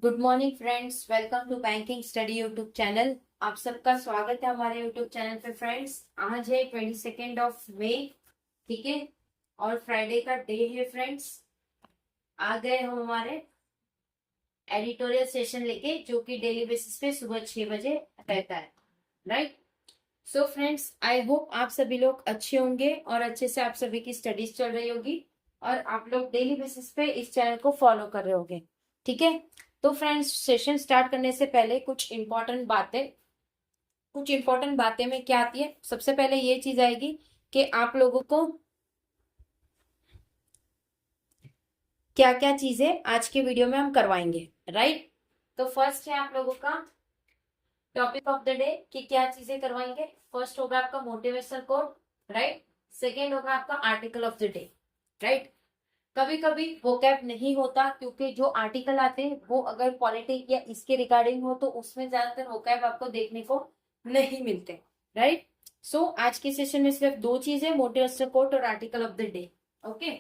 Good morning friends, welcome to banking study YouTube channel. आप सबका स्वागत है हमारे यूट्यूब चैनल पे। फ्रेंड्स, आज है 22 मई, ठीक है, और फ्राइडे का डे है। फ्रेंड्स, आ गए हम हमारे एडिटोरियल सेशन लेके, जो कि डेली बेसिस पे सुबह 6 बजे रहता है, right. So friends, I hope आप सभी लोग अच्छे होंगे और अच्छे से आप सभी की स्टडीज चल रही होगी और आप लोग डेली बेसिस पे इस चैनल को फॉलो कर रहे होंगे, ठीक है। तो फ्रेंड्स, सेशन स्टार्ट करने से पहले कुछ इंपॉर्टेंट बातें में क्या आती है। सबसे पहले ये चीज आएगी कि आप लोगों को क्या क्या चीजें आज के वीडियो में हम करवाएंगे, राइट। तो फर्स्ट है आप लोगों का टॉपिक ऑफ द डे कि क्या चीजें करवाएंगे। फर्स्ट होगा आपका मोटिवेशनल कोट, राइट। सेकेंड होगा आपका article of the day, right. कभी कभी वोकैब नहीं होता, क्योंकि जो आर्टिकल आते हैं वो अगर पॉलिटिक्स या इसके रिगार्डिंग हो तो उसमें ज्यादातर वोकैब आपको देखने को नहीं मिलते, राइट। सो आज के सेशन में सिर्फ दो चीजें, मोटिवेशनल कोट और article of the day. Okay,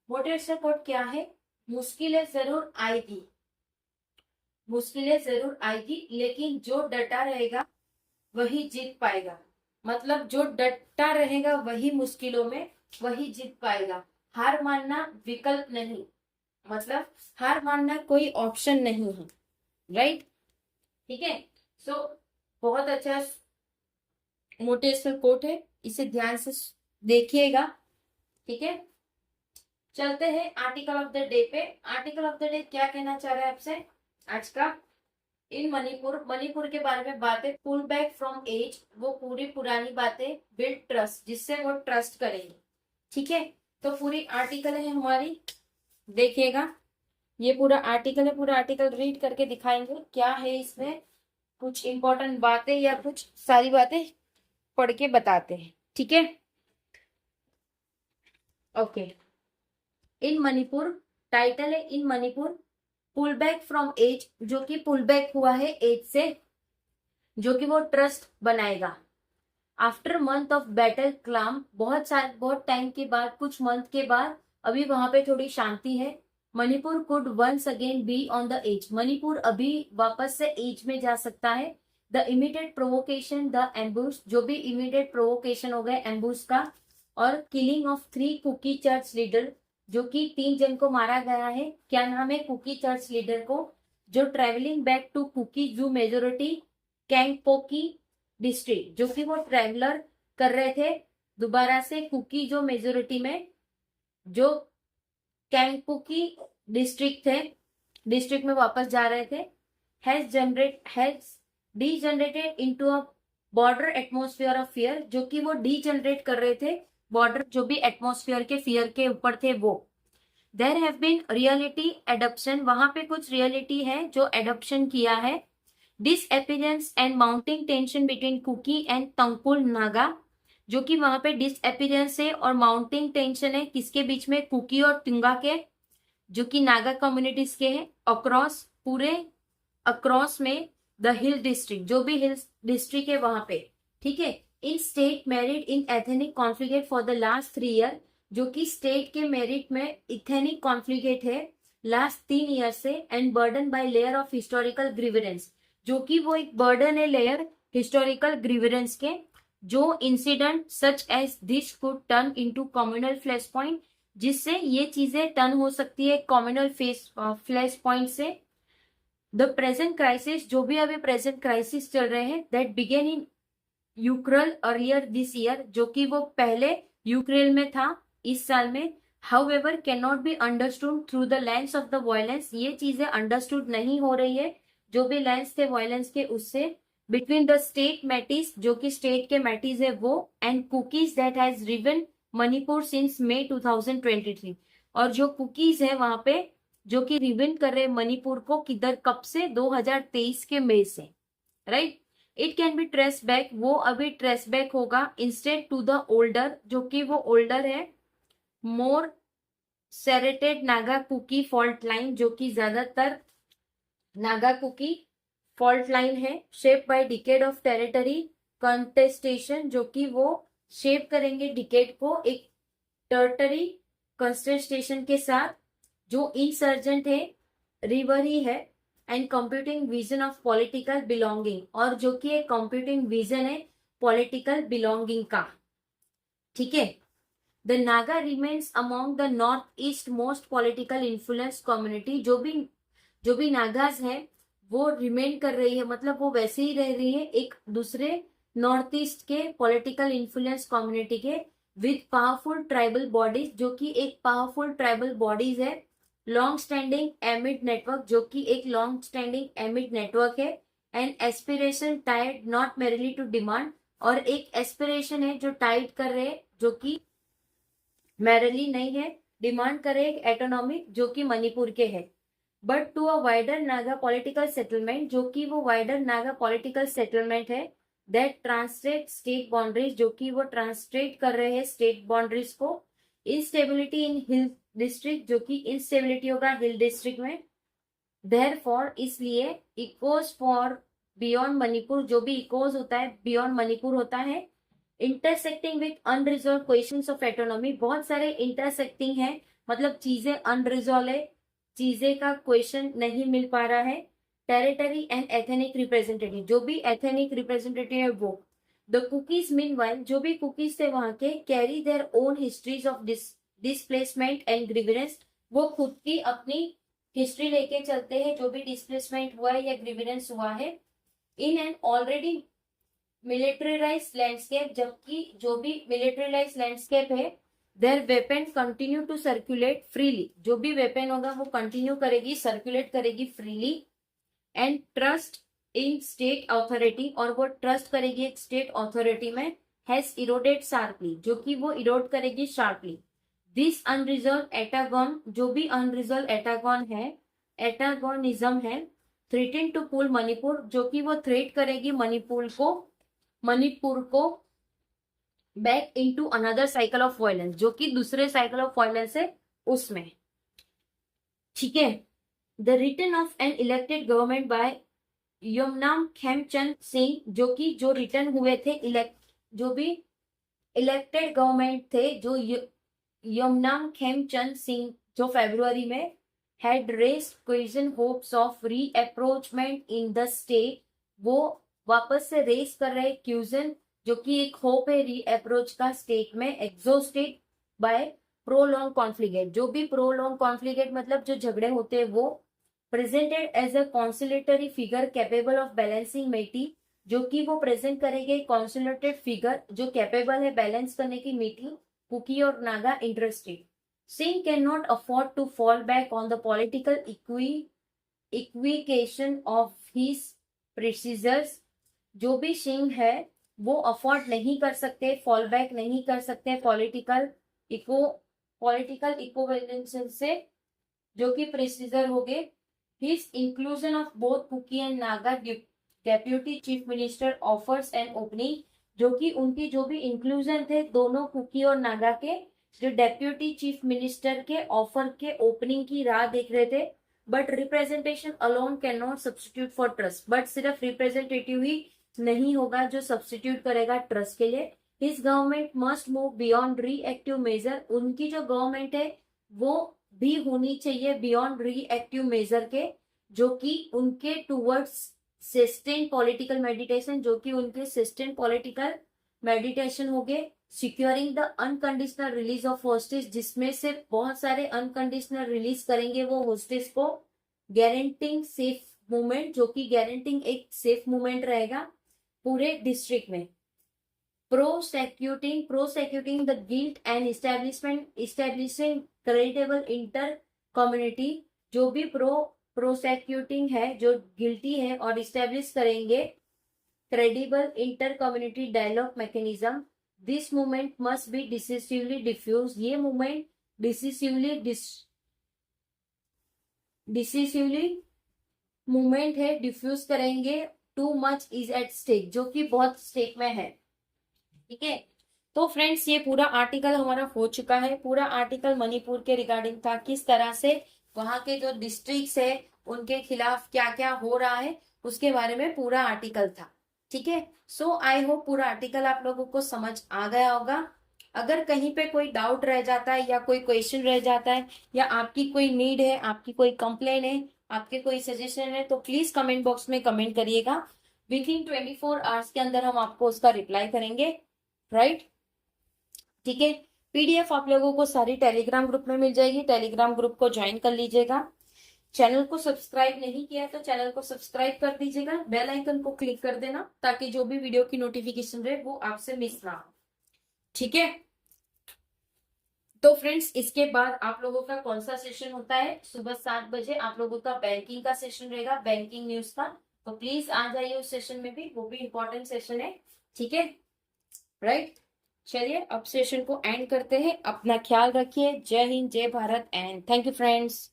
motivational quote क्या है? मुश्किलें जरूर आएगी, मुश्किलें जरूर आएगी, लेकिन जो डटा रहेगा वही जीत पाएगा। मतलब जो डटा रहेगा वही मुश्किलों में वही जीत पाएगा। हार मानना विकल्प नहीं, मतलब हार मानना कोई ऑप्शन नहीं है, राइट। ठीक है। सो बहुत अच्छा मोटिवेशनल कोट है, इसे ध्यान से देखिएगा, ठीक है। चलते हैं आर्टिकल ऑफ द डे पे। आर्टिकल ऑफ द डे क्या कहना चाह रहा है आपसे आज का? इन मणिपुर, मणिपुर के बारे में बातें, पुल बैक फ्रॉम एज, वो पूरी पुरानी बातें, बिल्ड ट्रस्ट, जिससे वो ट्रस्ट करेंगे, ठीक है। तो पूरी आर्टिकल है हमारी, देखिएगा। ये पूरा आर्टिकल है, पूरा आर्टिकल रीड करके दिखाएंगे क्या है इसमें, कुछ इंपॉर्टेंट बातें या कुछ सारी बातें पढ़ के बताते हैं, ठीक है। ओके, इन मणिपुर, टाइटल है in Manipur, pull back from edge, जो कि पुल बैक हुआ है एज से, जो कि वो ट्रस्ट बनाएगा। After month of battle claim, बहुत टाइम के बाद, कुछ मंथ के बाद अभी वहां पे थोड़ी शांति है। Manipur could once again be on the edge, Manipur अभी वापस से एज में जा सकता है। The immediate provocation, the ambush, जो भी इमीडिएट प्रोवोकेशन हो गए एम्बुश का, और killing of 3 Kuki church leader, जो कि 3 जन को मारा गया है। क्या नाम है कुकी चर्च लीडर को? जो ट्रेवलिंग बैक टू कुकी जू मेजोरिटी कैंगपोकी डिस्ट्रिक्ट, जो कि वो ट्रेवलर कर रहे थे दोबारा से कुकी जो मेजोरिटी में, जो कैंगपुकी डिस्ट्रिक्ट थे, डिस्ट्रिक्ट में वापस जा रहे थे। Has degenerated into a border atmosphere of fear, जो कि वो डीजनरेट कर रहे थे बॉर्डर, जो भी एटमोस्फियर के फियर के ऊपर थे वो। There have been reality adoption, वहां पे कुछ रियलिटी है जो एडप्शन किया है। Disappearance and mounting tension between Kuki and Tangkhul Naga, जो कि वहां पे डिसअपीयरेंस है और माउंटिंग टेंशन है किसके बीच में? कुकी और तुंगा के, जो कि नागा कम्युनिटीज के हैं। अक्रॉस, पूरे अक्रॉस में द हिल डिस्ट्रिक्ट, जो भी हिल डिस्ट्रिक्ट है वहां पे, ठीक है। In state merit in ethnic conflict for the last 3 year, जो कि स्टेट के मेरिट में इथेनिक कॉन्फ्लिक्ट है लास्ट 3 ईयर से। And burden by layer of historical grievance, जो कि वो एक बर्डन है लेयर हिस्टोरिकल ग्रीवेरेंस के। जो incident such as this could turn into communal flash point, जिससे ये चीजें टर्न हो सकती है कम्युनल फ्लैश पॉइंट से। द प्रेजेंट क्राइसिस, जो भी अभी प्रेजेंट क्राइसिस चल रहे हैं, that began in Ukraine earlier this year, जो कि वो पहले यूक्रेन में था इस साल में। However can not be understood through the lens of the violence, ये चीजें अंडरस्टूड नहीं हो रही है जो भी लेंस थे वायलेंस के उससे। बिटवीन द स्टेट मैटिस, जो कि स्टेट के मैटिस है वो, and Kukis that has riven Manipur since May 2023, और जो कुकीज है वहां पे जो कि रिवन कर रहे मणिपुर को, किधर, कब से? 2023 के मई से, right. It can be trace back, वो अभी ट्रेस बैक होगा इंस्टेड टू द ओल्डर, जो कि वो ओल्डर है, more serrated Naga Kuki fault line, जो कि ज्यादातर नागा कुकी फॉल्ट लाइन है। Shape by decade of territory contestation, जो कि वो शेप करेंगे डिकेड को एक टेरिटरी कंटेस्टेशन के साथ। जो इंसर्जेंट है रिवर ही है, and computing vision of political belonging, और जो कि एक कंप्यूटिंग विजन है पॉलिटिकल बिलोंगिंग का। ठीक है। The Naga remains among the north east most political influence community, जो भी नागाज है वो रिमेन कर रही है, मतलब वो वैसे ही रह रही है एक दूसरे नॉर्थ ईस्ट के पॉलिटिकल इन्फ्लुएंस कम्युनिटी के, विद पावरफुल ट्राइबल बॉडीज, जो कि एक पावरफुल ट्राइबल बॉडीज है, लॉन्ग स्टैंडिंग एमिड नेटवर्क, जो कि एक लॉन्ग स्टैंडिंग एमिड नेटवर्क है, and aspiration tied not merely to demand, और एक एस्पिरेशन है जो टाइड कर रहे हैं, जो कि मैरिली नहीं है, डिमांड करे एक एटोनॉमी जो कि मणिपुर के है, but to a wider Naga political settlement, जो कि वो वाइडर नागा पॉलिटिकल सेटलमेंट है, दैट ट्रांसलेट स्टेट बाउंड्रीज, जो कि वो ट्रांसलेट कर रहे हैं स्टेट बाउंड्रीज को, इंस्टेबिलिटी इन हिल डिस्ट्रिक्ट, जो कि इंस्टेबिलिटी होगा हिल डिस्ट्रिक्ट में, देयरफॉर इसलिए इकोज फॉर बियॉन्ड मणिपुर, जो भी इकोज होता है बियॉन्ड मणिपुर होता है, intersecting with unresolved questions of autonomy, बहुत सारे इंटरसेक्टिंग है, मतलब चीजें अनरिजॉल्व है, चीजें का क्वेश्चन नहीं मिल पा रहा है, टेरिटरी एंड एथेनिक रिप्रेजेंटेटिव, जो भी एथेनिक रिप्रेजेंटेटिव है वो, द कुकीज मीनवाइल, जो भी कुकीज थे वहां के, carry their own histories of displacement and grievance, वो खुद की अपनी हिस्ट्री लेके चलते हैं, जो भी डिस्प्लेसमेंट हुआ है या ग्रीवेंस हुआ है, in an already militarised landscape, जबकि जो भी मिलिट्रीलाइज लैंडस्केप है, their weapon continue to circulate freely, जो भी वेपन होगा वो कंटिन्यू करेगी, सर्कुलेट करेगी freely, and trust in state authority, और वो ट्रस्ट करेगी एक स्टेट अथॉरिटी में, हैज इरोडेड शार्पली, जो कि वो इरोड करेगी शार्पली, दिस अनरिजॉल्व एटागॉन, जो भी अनरिजॉल्व एटागॉन है, एटागोनिज्म है, थ्रेटन टू पुल मणिपुर, जो कि वो थ्रेट करेगी मणिपुर को back into another cycle of violence, जो कि दूसरे साइकिल ऑफ वायलेंस है उसमें। ठीक है। The return of an elected government by Yumnam Khemchand Singh, जो कि जो रिटर्न हुए थे जो भी इलेक्टेड गवर्नमेंट थे, जो यमुनाम खेमचंद सिंह, जो फरवरी में had raised question hopes of reapproachment in the state, वो वापस से रेस कर रहे क्यूजन, जो कि एक होप है रीअप्रोच का स्टेट में, एग्जॉस्टेड बाय प्रोलॉन्ग कॉन्फ्लिक्ट, जो भी प्रोलॉन्ग कॉन्फ्लिक्ट मतलब जो झगड़े होते हैं वो, presented as a consolatory figure capable of balancing Meitei, जो कि वो प्रेजेंट करेंगे कॉन्सुलेटेड फिगर जो कैपेबल है बैलेंस करने की मीटिंग कुकी और Naga interested. Singh cannot afford to fall back on the political equivocation of his predecessors, जो भी सिंह है वो अफोर्ड नहीं कर सकते, फॉल बैक नहीं कर सकते पॉलिटिकल इक्विवेलेंस से, जो कि प्रेसिडर हो गए। His inclusion of both Kuki and Naga deputy chief minister offers and opening, जो कि उनकी जो भी इंक्लूजन थे दोनों कुकी और नागा के, जो डेप्यूटी चीफ मिनिस्टर के ऑफर के ओपनिंग की राह देख रहे थे, but representation alone can not substitute for trust, but सिर्फ रिप्रेजेंटेटिव ही नहीं होगा जो सब्सटीट्यूट करेगा ट्रस्ट के लिए। His government must move beyond reactive measure, उनकी जो गवर्नमेंट है वो भी होनी चाहिए बियॉन्ड रीएक्टिव मेजर के, जो कि उनके टूवर्ड्स सस्टेन पॉलिटिकल मेडिटेशन, जो कि उनके सस्टेन पॉलिटिकल मेडिटेशन हो गए, securing the unconditional release of hostage, जिसमें से बहुत सारे अनकंडीशनल रिलीज करेंगे वो होस्टेज को, गारंटिंग सेफ मूवमेंट, जो कि गारंटिंग एक सेफ मूवमेंट रहेगा पूरे डिस्ट्रिक्ट में, prosecuting the guilt and establishing creditable inter community, जो भी प्रोसेक्यूटिंग है जो गिल्टी है और इस्टेब्लिश करेंगे credible inter community dialogue mechanism. This movement must be decisively defuse, ये मूवमेंट डिसिसिवली मूवमेंट है, डिफ्यूज करेंगे। Too much is at stake, जो कि बहुत स्टेक में है। ठीक है, तो फ्रेंड्स ये पूरा आर्टिकल हमारा हो चुका है। पूरा आर्टिकल मणिपुर के रिगार्डिंग था, किस तरह से वहां के जो डिस्ट्रिक्ट्स है उनके खिलाफ क्या क्या हो रहा है उसके बारे में पूरा आर्टिकल था। ठीक है, सो आई होप पूरा आर्टिकल आप लोगों को समझ आ गया होगा। अगर कहीं पे कोई डाउट रह जाता है या कोई क्वेश्चन रह जाता है या आपकी कोई नीड है, आपकी कोई कंप्लेन है, आपके कोई सजेशन है तो प्लीज कमेंट बॉक्स में कमेंट करिएगा। विद इन 24 आवर्स के अंदर हम आपको उसका रिप्लाई करेंगे, राइट? ठीक है। पीडीएफ आप लोगों को सारी टेलीग्राम ग्रुप में मिल जाएगी, टेलीग्राम ग्रुप को ज्वाइन कर लीजिएगा। चैनल को सब्सक्राइब नहीं किया है तो चैनल को सब्सक्राइब कर दीजिएगा, बेल आइकन को क्लिक कर देना ताकि जो भी वीडियो की नोटिफिकेशन रहे वो आपसे मिस ना हो, ठीक है? तो फ्रेंड्स, इसके बाद आप लोगों का कौन सा सेशन होता है? सुबह 7 बजे आप लोगों का बैंकिंग का सेशन रहेगा, बैंकिंग न्यूज का। तो प्लीज आ जाइए उस सेशन में भी, वो भी इंपॉर्टेंट सेशन है, ठीक है, राइट? चलिए अब सेशन को एंड करते हैं। अपना ख्याल रखिए। जय हिंद, जय Bharat and thank you friends.